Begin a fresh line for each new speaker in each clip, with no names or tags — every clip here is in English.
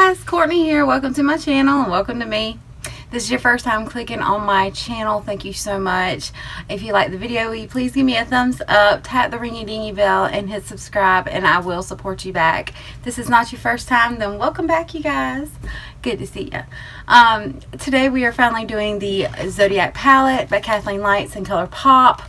guys, Courtney here. Welcome to my channel and welcome to me. This is your first time clicking on my channel. Thank you so much. If you like the video, will you please give me a thumbs up, tap the ringy dingy bell, and hit subscribe, and I will support you back. If this is not your first time, then welcome back, you guys. Good to see you. Today we are finally doing the Zodiac palette by Kathleen Lights and Color Pop.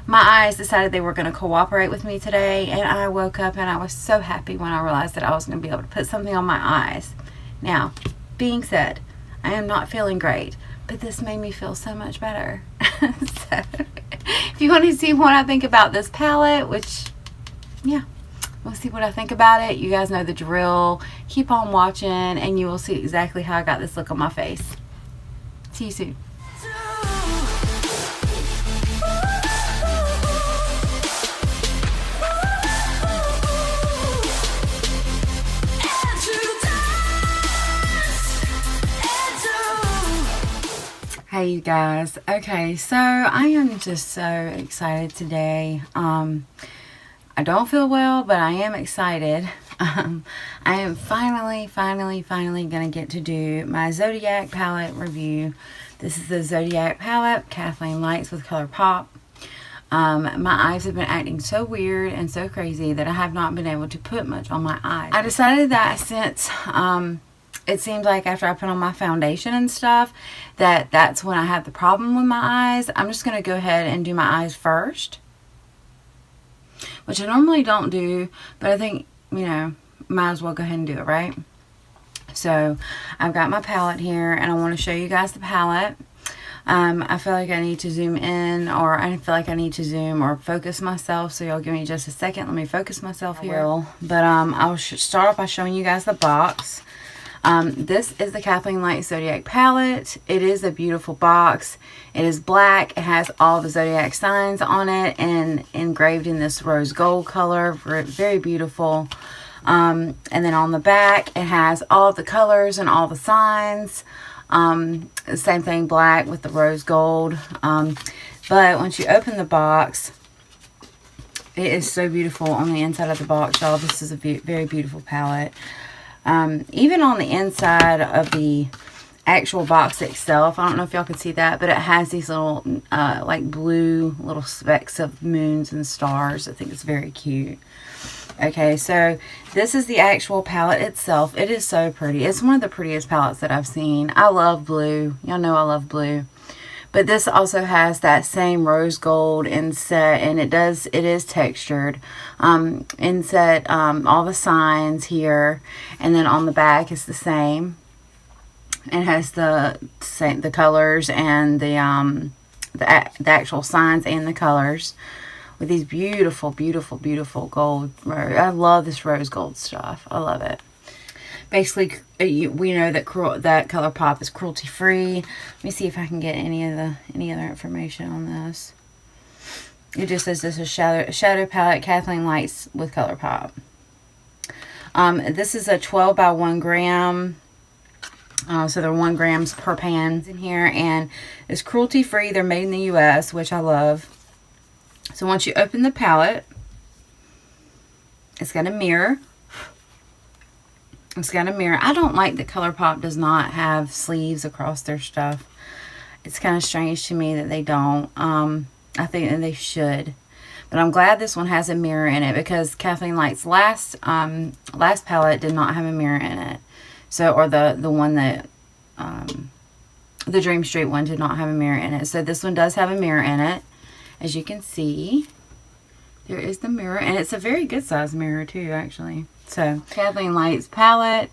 My eyes decided they were going to cooperate with me today, and I woke up and I was so happy when I realized that I was going to be able to put something on my eyes. Now, being said, I am not feeling great, but this made me feel so much better. So, if you want to see what I think about this palette, which, yeah, we'll see what I think about it. You guys know the drill. Keep on watching, and you will see exactly how I got this look on my face. See you soon. Hey you guys, okay, so I am just so excited today. I don't feel well, but I am excited. I am finally gonna get to do my Zodiac palette review. This is the Zodiac palette, Kathleen Lights with Color Pop. My eyes have been acting so weird and so crazy that I have not been able to put much on my eyes. I decided that since it seems like after I put on my foundation and stuff, that's when I have the problem with my eyes. I'm just going to go ahead and do my eyes first, which I normally don't do, but I think, you know, might as well go ahead and do it, right? So I've got my palette here, and I want to show you guys the palette. I feel like I need to zoom in, or I feel like I need to zoom or focus myself, so y'all give me just a second. Let me focus myself here. But I'll start off by showing you guys the box. This is the Kathleen Lights Zodiac palette. It is a beautiful box. It is black. It has all the zodiac signs on it and engraved in this rose gold color. Very beautiful. And then on the back, it has all the colors and all the signs. Same thing, black with the rose gold. But once you open the box, it is so beautiful on the inside of the box, y'all. This is a very beautiful palette. Even on the inside of the actual box itself, I don't know if y'all can see that, but it has these little like blue little specks of moons and stars. I think it's very cute. Okay, so this is the actual palette itself. It is so pretty. It's one of the prettiest palettes that I've seen. I love blue. Y'all know I love blue. But this also has that same rose gold inset, and it is textured. Inset, all the signs here, and then on the back is the same. It has the colors and the actual signs and the colors with these beautiful gold. I love this rose gold stuff. I love it. Basically, we know that Color Pop is cruelty free. Let me see if I can get any other information on this. It just says this is shadow palette, Kathleen Lights with Color Pop. This is a 12 by 1 gram. So they're 1 grams per pan in here, and it's cruelty free. They're made in the U.S., which I love. So once you open the palette, it's got a mirror. It's got a mirror. I don't like that Color Pop does not have sleeves across their stuff. It's kind of strange to me that they don't. I think that they should. But I'm glad this one has a mirror in it, because Kathleen Lights' last palette did not have a mirror in it. So, or the one that, the Dream Street one did not have a mirror in it. So this one does have a mirror in it. As you can see, there is the mirror, and it's a very good size mirror too, actually. So, Kathleen Lights palette.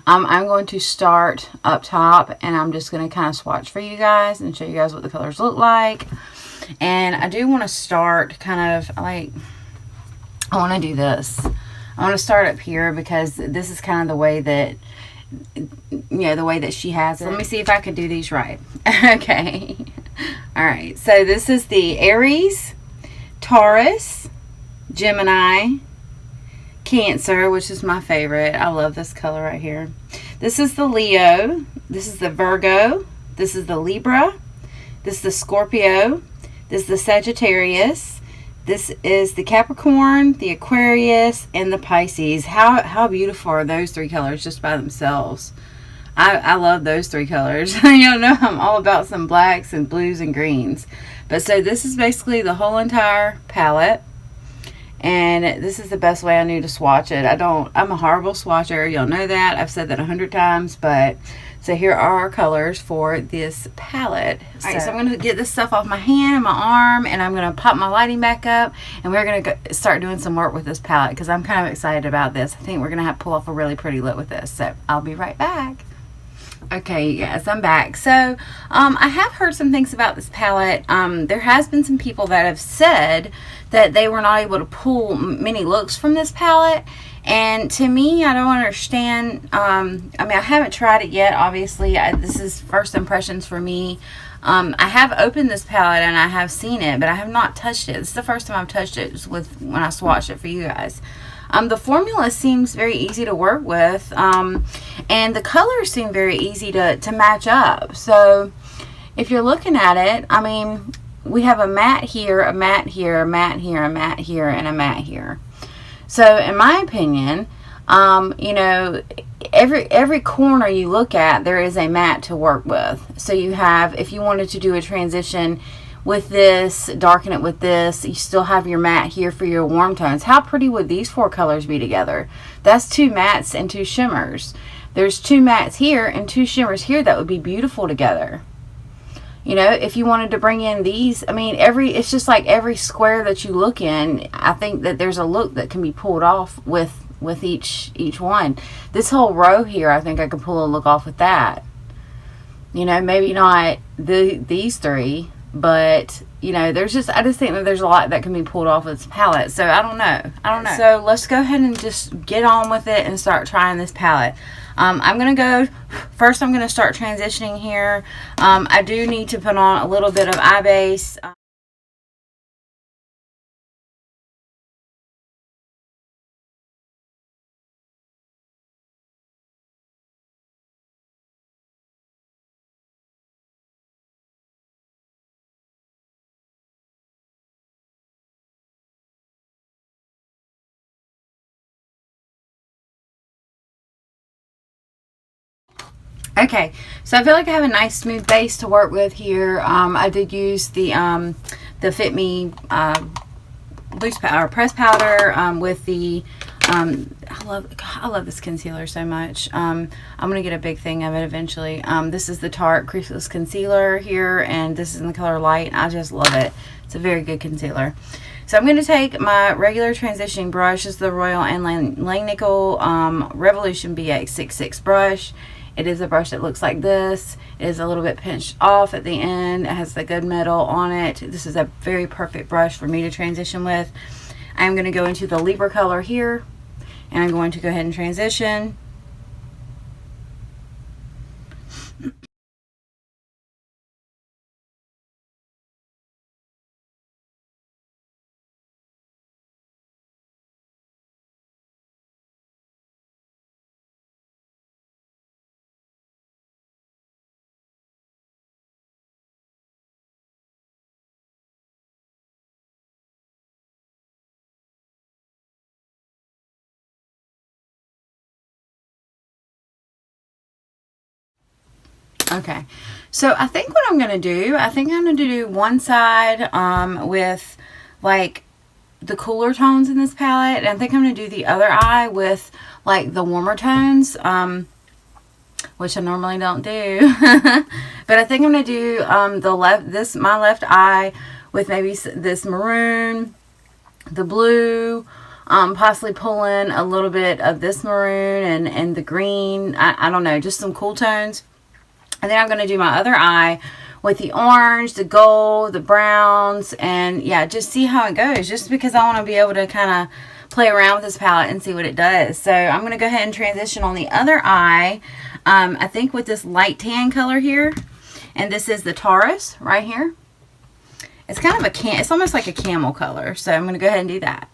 I'm going to start up top, and I'm just going to kind of swatch for you guys and show you guys what the colors look like. And I do want to start kind of like, I want to do this. I want to start up here, because this is kind of the way that, you know, the way that she has it. Let me see if I can do these right. Okay. All right. So this is the Aries, Taurus, Gemini, Cancer, which is my favorite. I love this color right here. This is the Leo. This is the Virgo. This is the Libra. This is the Scorpio. This is the Sagittarius. This is the Capricorn, the Aquarius, and the Pisces. How beautiful are those three colors just by themselves? I love those three colors. You know, I'm all about some blacks and blues and greens. But so this is basically the whole entire palette. And this is the best way I knew to swatch it. I'm a horrible swatcher. Y'all know that. I've said that 100 times. But so here are our colors for this palette. Alright, so I'm going to get this stuff off my hand and my arm. And I'm going to pop my lighting back up. And we're going to start doing some work with this palette. Because I'm kind of excited about this. I think we're going to have to pull off a really pretty look with this. So I'll be right back. Okay, yes, I'm back. So, I have heard some things about this palette. There has been some people that have said that they were not able to pull many looks from this palette. And to me, I don't understand. I mean, I haven't tried it yet, obviously. This is first impressions for me. I have opened this palette and I have seen it, but I have not touched it. This is the first time I've touched it with when I swatched it for you guys. The formula seems very easy to work with, and the colors seem very easy to match up. So if you're looking at it, I mean, we have a matte here, a matte here, a matte here, a matte here, and a matte here. So in my opinion, you know, every corner you look at, there is a matte to work with. So you have, if you wanted to do a transition with this, darken it with this, you still have your matte here for your warm tones. How pretty would these four colors be together? That's two mattes and two shimmers. There's two mattes here and two shimmers here that would be beautiful together. You know, if you wanted to bring in these, I mean, it's just like every square that you look in, I think that there's a look that can be pulled off with each one. This whole row here, I think I could pull a look off with that. You know, maybe not these three, but you know, I just think that there's a lot that can be pulled off with this palette. So I don't know. So let's go ahead and just get on with it and start trying this palette. I'm going to go, first I'm going to start transitioning here. I do need to put on a little bit of eye base. Okay, so I feel like I have a nice smooth base to work with here. I did use the Fit Me loose powder, press powder with the I love this concealer so much. I'm gonna get a big thing of it eventually. This is the Tarte Creaseless Concealer here, and this is in the color Light. I just love it. It's a very good concealer. So I'm going to take my regular transitioning brush. This is the Royal and Langnickel Revolution BX66 brush. It is a brush that looks like this. It is a little bit pinched off at the end. It has the good metal on it. This is a very perfect brush for me to transition with. I'm going to go into the Libra color here, and I'm going to go ahead and transition. Okay, so I think what I'm going to do, I think I'm going to do one side with like the cooler tones in this palette, and I think I'm going to do the other eye with like the warmer tones, which I normally don't do. But I think I'm going to do my left eye with maybe this maroon, the blue, possibly pull in a little bit of this maroon and the green. I don't know, just some cool tones. And then I'm going to do my other eye with the orange, the gold, the browns, and yeah, just see how it goes. Just because I want to be able to kind of play around with this palette and see what it does. So I'm going to go ahead and transition on the other eye. I think with this light tan color here, and this is the Taurus right here. It's kind of it's almost like a camel color. So I'm going to go ahead and do that.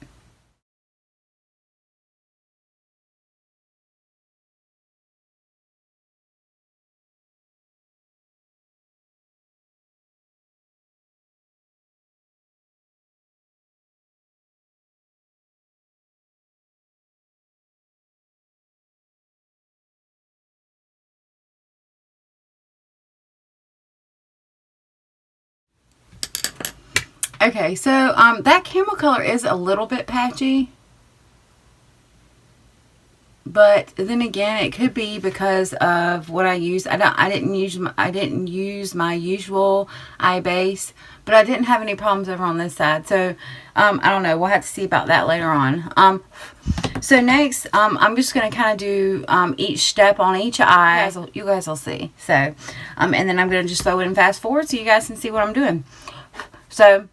Okay, so that camel color is a little bit patchy. But then again, it could be because of what I use. I didn't use my usual eye base, but I didn't have any problems over on this side. So I don't know. We'll have to see about that later on. So next, I'm just going to kind of do each step on each eye. You guys will see. So and then I'm going to just slow it and fast forward so you guys can see what I'm doing. So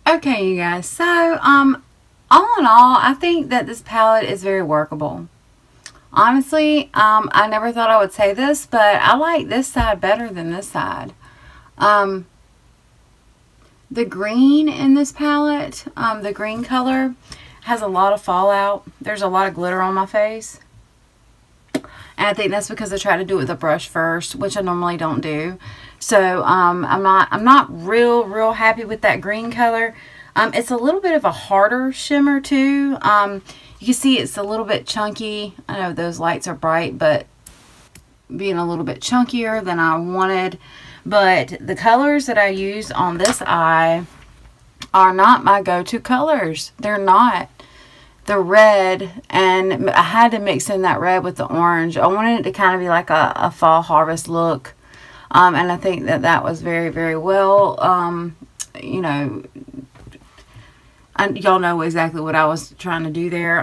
Okay, you guys, so all in all, I think that this palette is very workable. Honestly, I never thought I would say this, but I like this side better than this side. The green in this palette, the green color, has a lot of fallout. There's a lot of glitter on my face. And I think that's because I try to do it with a brush first, which I normally don't do. So I'm not real happy with that green color. It's a little bit of a harder shimmer too. You can see it's a little bit chunky. I know those lights are bright, but being a little bit chunkier than I wanted. But the colors that I use on this eye are not my go-to colors. They're not. The red, and I had to mix in that red with the orange. I wanted it to kind of be like a fall harvest look. And I think that that was very well, you know, y'all know exactly what I was trying to do there.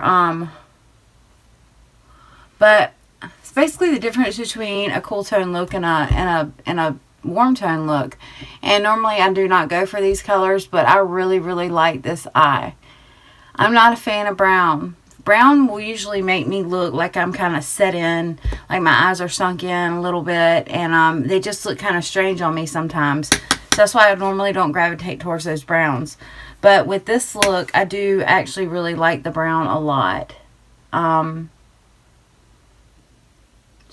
But it's basically the difference between a cool tone look and a warm tone look. And normally I do not go for these colors, but I really like this eye. I'm not a fan of brown. Brown will usually make me look like I'm kind of set in, like my eyes are sunk in a little bit, and they just look kind of strange on me sometimes. So that's why I normally don't gravitate towards those browns. But with this look, I do actually really like the brown a lot. So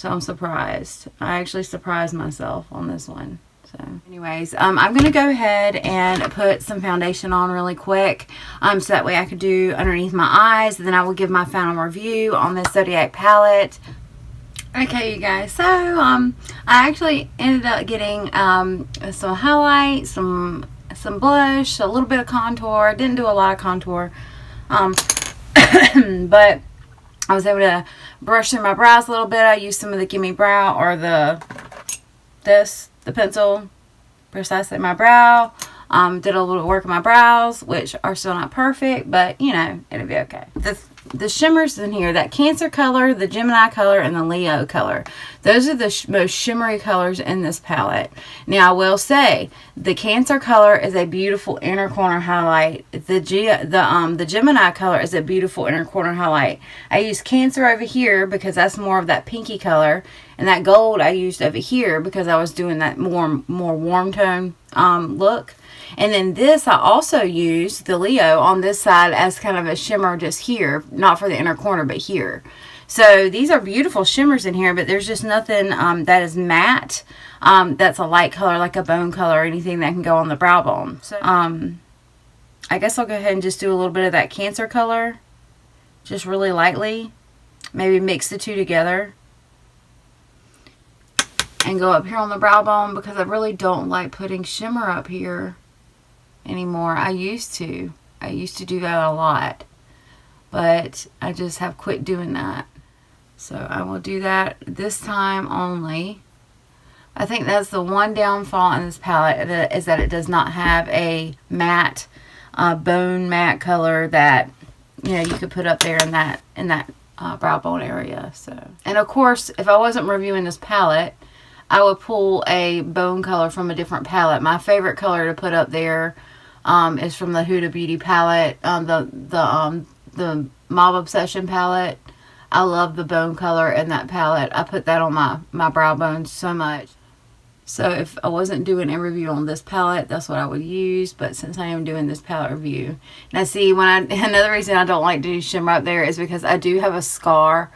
I'm surprised. I actually surprised myself on this one. So anyways, I'm going to go ahead and put some foundation on really quick, so that way I could do underneath my eyes. Then I will give my final review on this Zodiac palette. Okay, you guys, so I actually ended up getting some highlight, some blush, a little bit of contour. Didn't do a lot of contour, but I was able to brush through my brows a little bit. I used some of the Gimme Brow, or the pencil, precisely my brow. Did a little work on my brows, which are still not perfect, but you know, it'll be okay. The shimmers in here, that Cancer color, the Gemini color, and the Leo color, those are the most shimmery colors in this palette. Now I will say the Cancer color is a beautiful inner corner highlight. The Gemini color is a beautiful inner corner highlight. I use Cancer over here because that's more of that pinky color, and that gold I used over here because I was doing that more warm tone look. And then this, I also used the Leo on this side as kind of a shimmer just here. Not for the inner corner, but here. So these are beautiful shimmers in here, but there's just nothing that is matte. That's a light color, like a bone color, or anything that can go on the brow bone. So I guess I'll go ahead and just do a little bit of that Cancer color. Just really lightly. Maybe mix the two together. And go up here on the brow bone, because I really don't like putting shimmer up here anymore. I used to do that a lot, but I just have quit doing that. So I will do that this time only. I think that's the one downfall in this palette, is that it does not have a matte, bone matte color that, you know, you could put up there in that brow bone area. So, and of course, if I wasn't reviewing this palette, I would pull a bone color from a different palette. My favorite color to put up there is from the Huda Beauty palette, the Mob Obsession palette. I love the bone color in that palette. I put that on my brow bones so much. So if I wasn't doing a review on this palette, that's what I would use. But since I am doing this palette review, now see, another reason I don't like to do shimmer up there is because I do have a scar.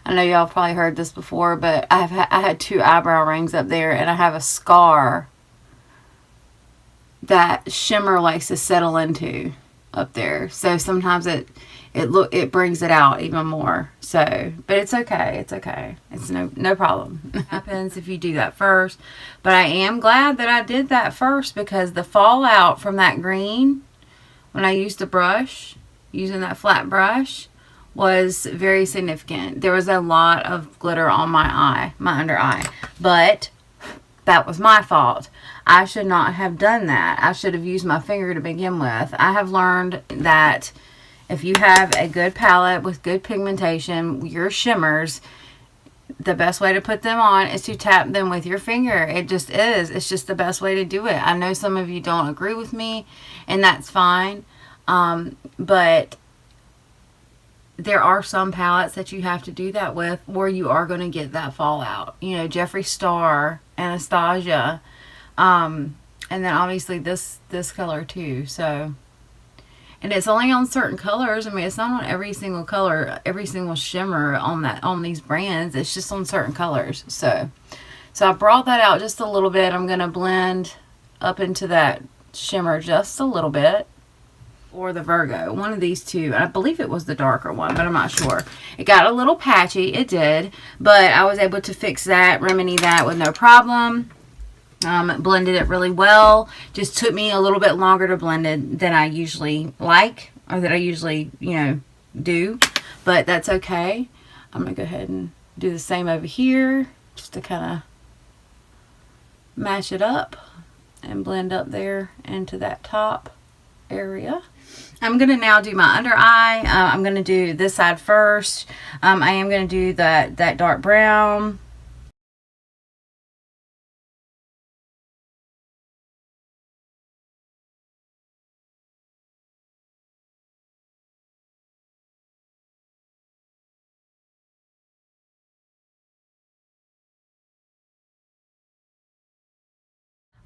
I know y'all probably heard this before, but I had 2 eyebrow rings up there, and I have a scar that shimmer likes to settle into up there. So sometimes it brings it out even more. So, but it's okay. It's okay. It's no problem. It happens if you do that first. But I am glad that I did that first, because the fallout from that green, when I used the brush, using that flat brush, was very significant. There was a lot of glitter on my under eye, but that was my fault. I should not have done that. I should have used my finger to begin with. I have learned that if you have a good palette with good pigmentation, your shimmers, the best way to put them on is to tap them with your finger. It just is. It's just the best way to do it. I know some of you don't agree with me, and that's fine. But there are some palettes that you have to do that with where you are going to get that fallout. You know, Jeffree Star, Anastasia, and then obviously this color too. So, and it's only on certain colors. I mean, it's not on every single color, every single shimmer on these brands. It's just on certain colors. So I brought that out just a little bit. I'm going to blend up into that shimmer just a little bit. Or the Virgo, one of these two. I believe it was the darker one, but I'm not sure. It got a little patchy, it did, but I was able to fix that, remedy that with no problem. Blended it really well. Just took me a little bit longer to blend it than I usually like, or that I usually, you know, do, but that's okay. I'm gonna go ahead and do the same over here, just to kind of match it up and blend up there into that top area. I'm going to now do my under eye. I'm going to do this side first. I am going to do that dark brown.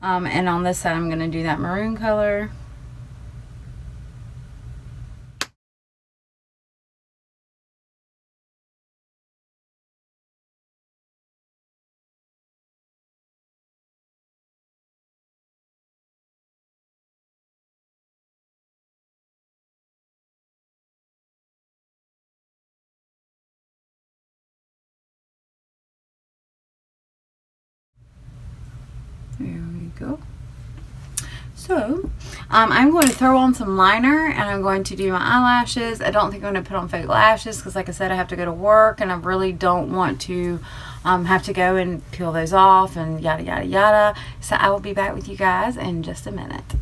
And on this side, I'm going to do that maroon color. There we go. So, I'm going to throw on some liner, and I'm going to do my eyelashes. I don't think I'm going to put on fake lashes because, like I said, I have to go to work, and I really don't want to have to go and peel those off and yada, yada, yada. So I will be back with you guys in just a minute.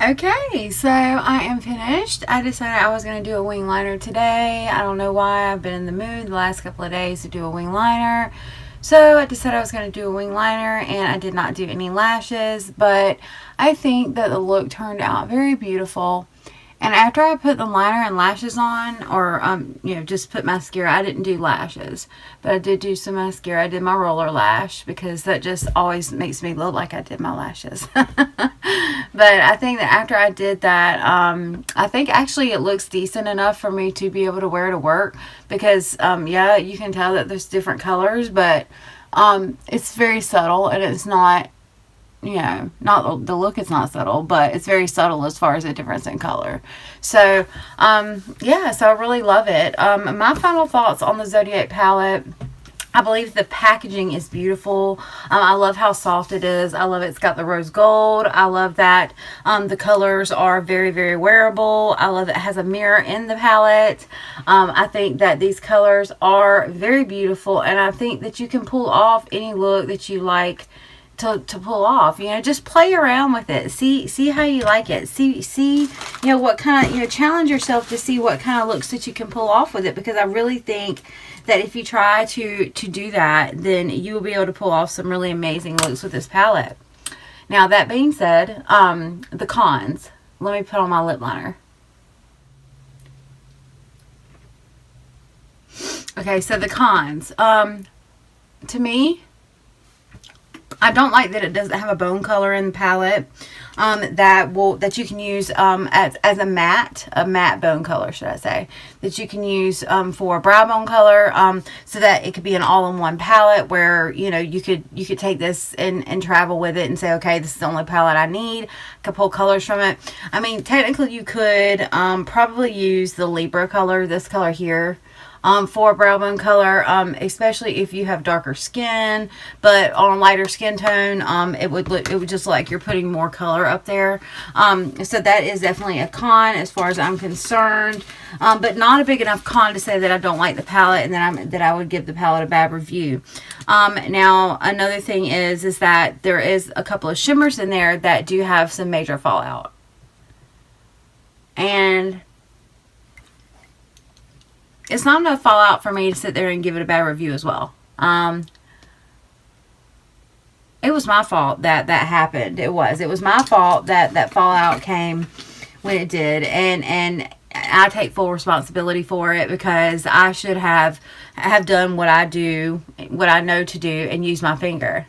Okay, so I am finished. I decided I was going to do a wing liner today. I don't know why. I've been in the mood the last couple of days to do a wing liner. So I decided I was going to do a wing liner, and I did not do any lashes, but I think that the look turned out very beautiful. And after I put the liner and lashes on, or you know, just put mascara, I didn't do lashes, but I did do some mascara. I did my roller lash because that just always makes me look like I did my lashes. But I think that after I did that, I think actually it looks decent enough for me to be able to wear to work because, yeah, you can tell that there's different colors, but it's very subtle, and it's not, you know, not the look is not subtle, but it's very subtle as far as the difference in color. So, yeah, so I really love it. My final thoughts on the Zodiac palette. I believe the packaging is beautiful. I love how soft it is. I love it's got the rose gold. I love that the colors are very, very wearable. I love it has a mirror in the palette. I think that these colors are very beautiful, and I think that you can pull off any look that you like to pull off. You know, just play around with it. See how you like it. See, you know, what kind of, you know, challenge yourself to see what kind of looks that you can pull off with it, because I really think that if you try to do that, then you will be able to pull off some really amazing looks with this palette. Now, that being said, the cons. Let me put on my lip liner. Okay, so the cons. To me, I don't like that it doesn't have a bone color in the palette. That you can use as a matte bone color, should I say, that you can use for brow bone color, so that it could be an all-in-one palette where, you know, you could take this and travel with it and say, okay, this is the only palette I need. I could pull colors from it. I mean, technically you could probably use the Libra color, this color here, for brow bone color, especially if you have darker skin, but on a lighter skin tone, it would just look like you're putting more color up there. So that is definitely a con as far as I'm concerned, but not a big enough con to say that I don't like the palette and that I would give the palette a bad review. Now, another thing is that there is a couple of shimmers in there that do have some major fallout. And it's not enough fallout for me to sit there and give it a bad review as well. It was my fault that happened. It was my fault that fallout came when it did, and I take full responsibility for it, because I should have done what I know to do, and use my finger.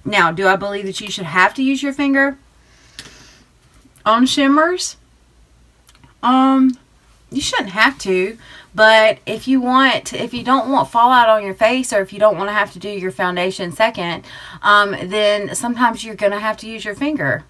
Now, do I believe that you should have to use your finger on shimmers? You shouldn't have to, but if you don't want fallout on your face, or if you don't want to have to do your foundation second, then sometimes you're going to have to use your finger.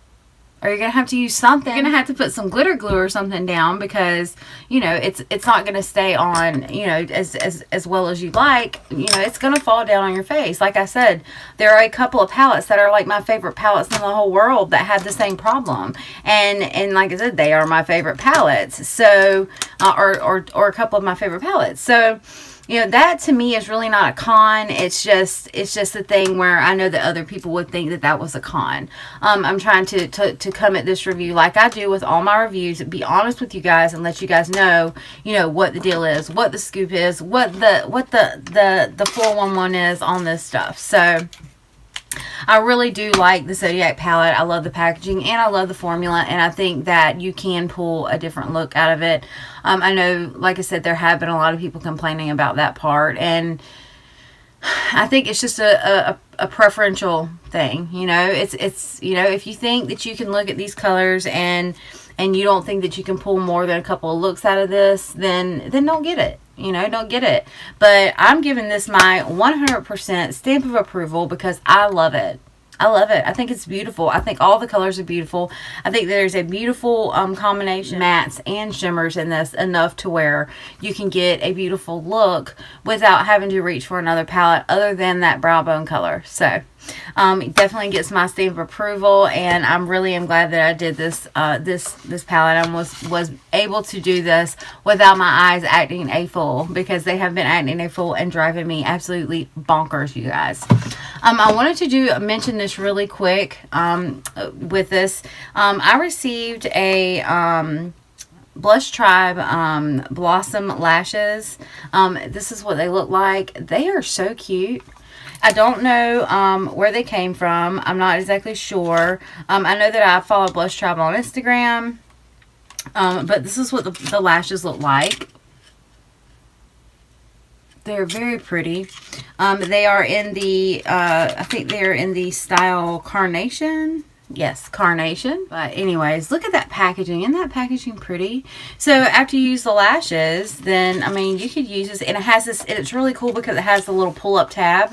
Or you're going to have to use something. You're going to have to put some glitter glue or something down, because, you know, it's not going to stay on, you know, as well as you'd like. You know, it's going to fall down on your face. Like I said, there are a couple of palettes that are like my favorite palettes in the whole world that had the same problem. And like I said, they are my favorite palettes. So, or a couple of my favorite palettes. So, you know, that to me is really not a con. It's just a thing where I know that other people would think that was a con. I'm trying to come at this review like I do with all my reviews, be honest with you guys, and let you guys know, you know, what the deal is, what the scoop is, what the 411 is on this stuff. So I really do like the Zodiac palette. I love the packaging, and I love the formula, and I think that you can pull a different look out of it. I know, like I said, there have been a lot of people complaining about that part, and I think it's just a preferential thing. You know, it's you know, if you think that you can look at these colors and you don't think that you can pull more than a couple of looks out of this, then don't get it. You know, don't get it. But I'm giving this my 100% stamp of approval, because I love it. I love it. I think it's beautiful. I think all the colors are beautiful. I think there's a beautiful combination of mattes and shimmers in this, enough to where you can get a beautiful look without having to reach for another palette other than that brow bone color. So it definitely gets my stamp of approval, and I'm really glad that I did this this palette and was able to do this without my eyes acting a fool, because they have been acting a fool and driving me absolutely bonkers, you guys. I wanted to mention this really quick with this. I received a Blush Tribe Blossom Lashes. This is what they look like. They are so cute. I don't know where they came from. I'm not exactly sure. I know that I follow Blush Tribe on Instagram. But this is what the lashes look like. They're very pretty. They are in the, I think they're in the style Carnation. Yes, Carnation. But anyways, look at that packaging. Isn't that packaging pretty? So after you use the lashes, then, I mean, you could use this. And it has this, and it's really cool because it has the little pull-up tab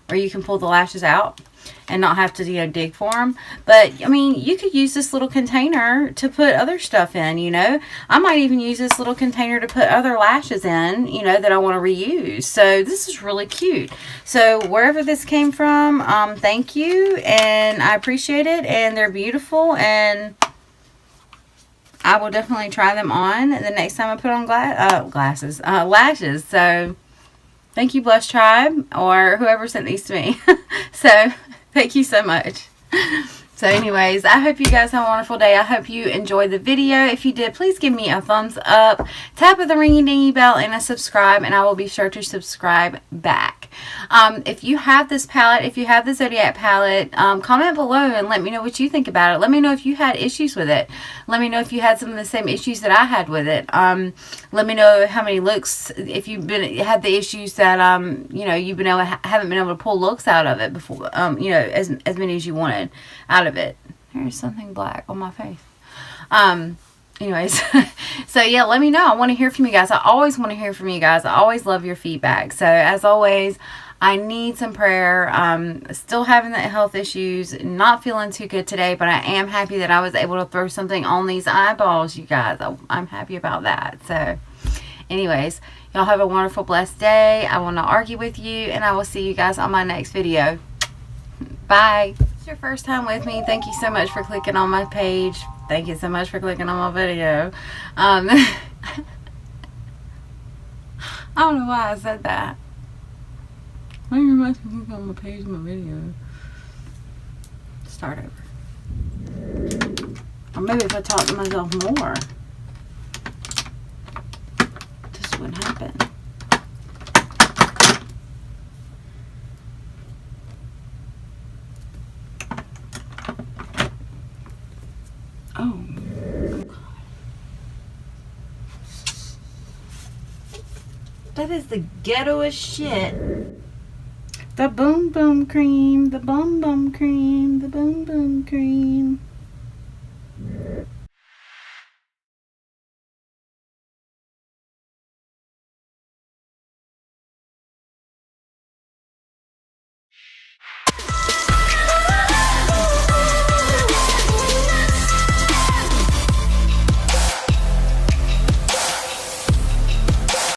where you can pull the lashes out and not have to, you know, dig for them. But, I mean, you could use this little container to put other stuff in, you know. I might even use this little container to put other lashes in, you know, that I want to reuse. So, this is really cute. So, wherever this came from, thank you. And I appreciate it. And they're beautiful. And I will definitely try them on the next time I put on lashes. So, thank you, Blush Tribe, or whoever sent these to me. So, thank you so much. So anyways, I hope you guys have a wonderful day. I hope you enjoyed the video. If you did, please give me a thumbs up, tap of the ringy dingy bell, and a subscribe, and I will be sure to subscribe back. If you have this palette, if you have the Zodiac palette, comment below and let me know what you think about it. Let me know if you had issues with it. Let me know if you had some of the same issues that I had with it. Let me know how many looks, if you've had the issues that you know, you've been able haven't been able to pull looks out of it before, you know, as many as you wanted out of it. There's something black on my face. Anyways, so yeah, let me know. I want to hear from you guys. I always want to hear from you guys. I always love your feedback. So as always, I need some prayer. Still having that health issues, not feeling too good today, but I am happy that I was able to throw something on these eyeballs, you guys. I'm happy about that. So anyways, y'all have a wonderful, blessed day. I will not argue with you, and I will see you guys on my next video. Bye. If it's your first time with me, thank you so much for clicking on my page. Thank you so much for clicking on my video. I don't know why I said that. Thank you very much for clicking on my page and my video. Start over. Or maybe if I talk to myself more, this wouldn't happen. Oh, God. That is the ghettoest shit. The boom boom cream, the bum bum cream, the boom boom cream.